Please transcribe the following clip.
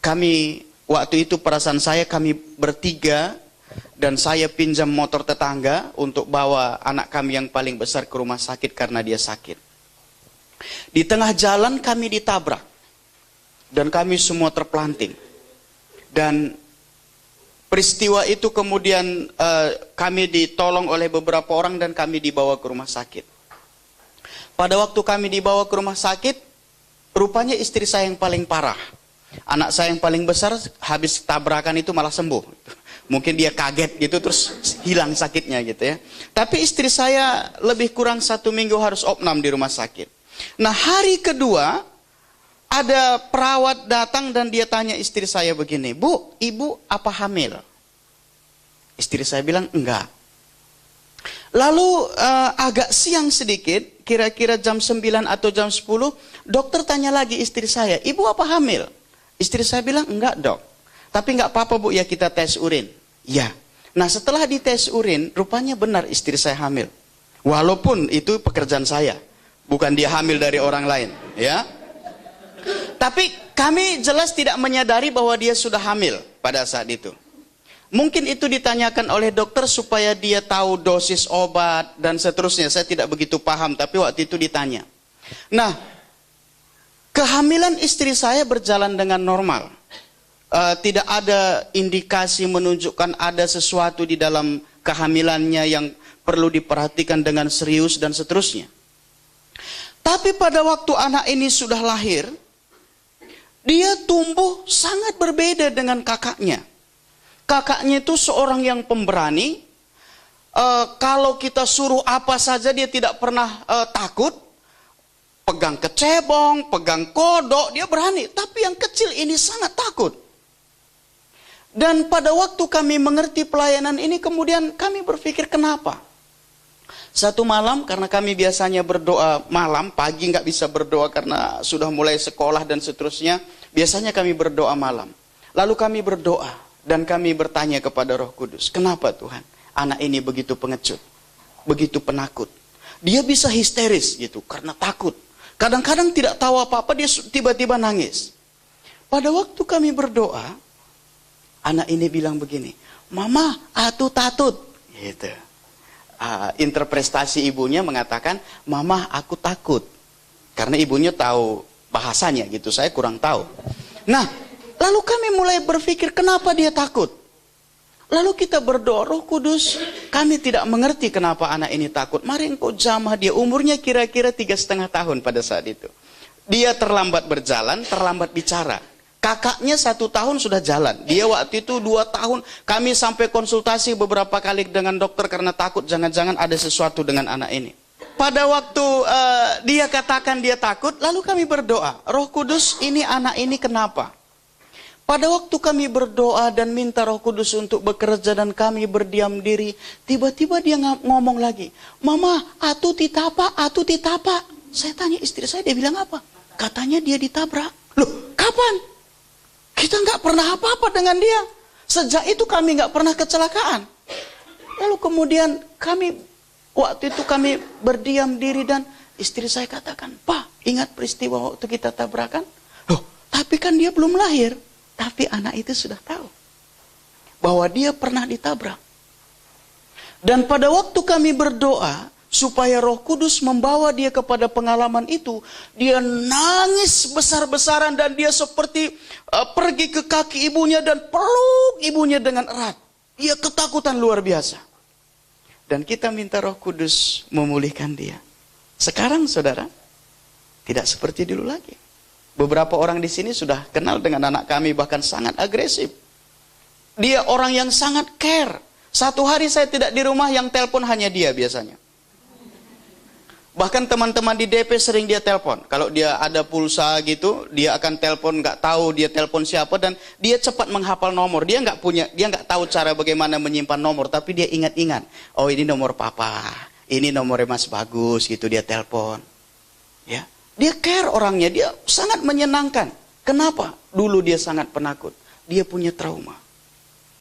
kami, waktu itu perasaan saya kami bertiga, dan saya pinjam motor tetangga untuk bawa anak kami yang paling besar ke rumah sakit karena dia sakit. Di tengah jalan kami ditabrak. Dan kami semua terpelanting. Dan peristiwa itu kemudian kami ditolong oleh beberapa orang dan kami dibawa ke rumah sakit. Pada waktu kami dibawa ke rumah sakit, rupanya istri saya yang paling parah. Anak saya yang paling besar habis tabrakan itu malah sembuh. Mungkin dia kaget gitu terus hilang sakitnya gitu ya. Tapi istri saya lebih kurang 1 minggu harus opnam di rumah sakit. Nah hari kedua ada perawat datang dan dia tanya istri saya begini, "Bu, ibu apa hamil?" Istri saya bilang enggak. Lalu agak siang sedikit, kira-kira jam 9 atau jam 10, dokter tanya lagi istri saya, "Ibu apa hamil?" Istri saya bilang enggak dok. Tapi enggak apa-apa bu ya kita tes urin. Ya. Nah setelah dites urin, rupanya benar istri saya hamil. Walaupun itu pekerjaan saya. Bukan dia hamil dari orang lain. Ya. Tapi kami jelas tidak menyadari bahwa dia sudah hamil pada saat itu. Mungkin itu ditanyakan oleh dokter supaya dia tahu dosis obat dan seterusnya. Saya tidak begitu paham, tapi waktu itu ditanya. Nah, kehamilan istri saya berjalan dengan normal. Tidak ada indikasi menunjukkan ada sesuatu di dalam kehamilannya yang perlu diperhatikan dengan serius dan seterusnya. Tapi pada waktu anak ini sudah lahir, dia tumbuh sangat berbeda dengan kakaknya. Kakaknya itu seorang yang pemberani. Kalau kita suruh apa saja dia tidak pernah takut. Pegang kecebong, pegang kodok, dia berani. Tapi yang kecil ini sangat takut. Dan pada waktu kami mengerti pelayanan ini, kemudian kami berpikir kenapa? Satu malam, karena kami biasanya berdoa malam, pagi nggak bisa berdoa karena sudah mulai sekolah dan seterusnya. Biasanya kami berdoa malam. Lalu kami berdoa dan kami bertanya kepada Roh Kudus, kenapa Tuhan anak ini begitu pengecut, begitu penakut? Dia bisa histeris gitu karena takut. Kadang-kadang tidak tahu apa-apa, dia tiba-tiba nangis. Pada waktu kami berdoa, anak ini bilang begini, "Mama, atu tatut." Gitu. Interpretasi ibunya mengatakan, "Mama, aku takut." Karena ibunya tahu bahasanya gitu, saya kurang tahu. Nah, lalu kami mulai berpikir kenapa dia takut. Lalu kita berdoa, "Roh Kudus, kami tidak mengerti kenapa anak ini takut. Mari engkau jamah dia." Umurnya kira-kira 3,5 tahun pada saat itu. Dia terlambat berjalan, terlambat bicara. Kakaknya 1 tahun sudah jalan. Dia waktu itu 2 tahun. Kami sampai konsultasi beberapa kali dengan dokter karena takut jangan-jangan ada sesuatu dengan anak ini. Pada waktu dia katakan dia takut, lalu kami berdoa, "Roh Kudus, ini anak ini kenapa?" Pada waktu kami berdoa dan minta Roh Kudus untuk bekerja dan kami berdiam diri, tiba-tiba dia ngomong lagi, "Mama, atu ditapa, atu ditapa." Saya tanya istri saya, dia bilang apa? Katanya dia ditabrak. Loh, kapan? Kita nggak pernah apa-apa dengan dia. Sejak itu kami nggak pernah kecelakaan. Lalu kemudian waktu itu kami berdiam diri dan istri saya katakan, "Pak, ingat peristiwa waktu kita tabrakan?" Loh, tapi kan dia belum lahir. Tapi anak itu sudah tahu bahwa dia pernah ditabrak. Dan pada waktu kami berdoa supaya Roh Kudus membawa dia kepada pengalaman itu, dia nangis besar-besaran dan dia seperti pergi ke kaki ibunya dan peluk ibunya dengan erat. Dia ketakutan luar biasa. Dan kita minta Roh Kudus memulihkan dia. Sekarang saudara, tidak seperti dulu lagi. Beberapa orang di sini sudah kenal dengan anak kami, bahkan sangat agresif. Dia orang yang sangat care. Satu hari saya tidak di rumah, yang telepon hanya dia biasanya. Bahkan teman-teman di DP sering dia telepon. Kalau dia ada pulsa gitu, dia akan telepon, nggak tahu dia telepon siapa, dan dia cepat menghafal nomor. Dia nggak tahu cara bagaimana menyimpan nomor, tapi dia ingat-ingat. Oh, ini nomor papa, ini nomornya Mas Bagus gitu, dia telepon. Ya. Dia care orangnya, dia sangat menyenangkan. Kenapa? Dulu dia sangat penakut. Dia punya trauma.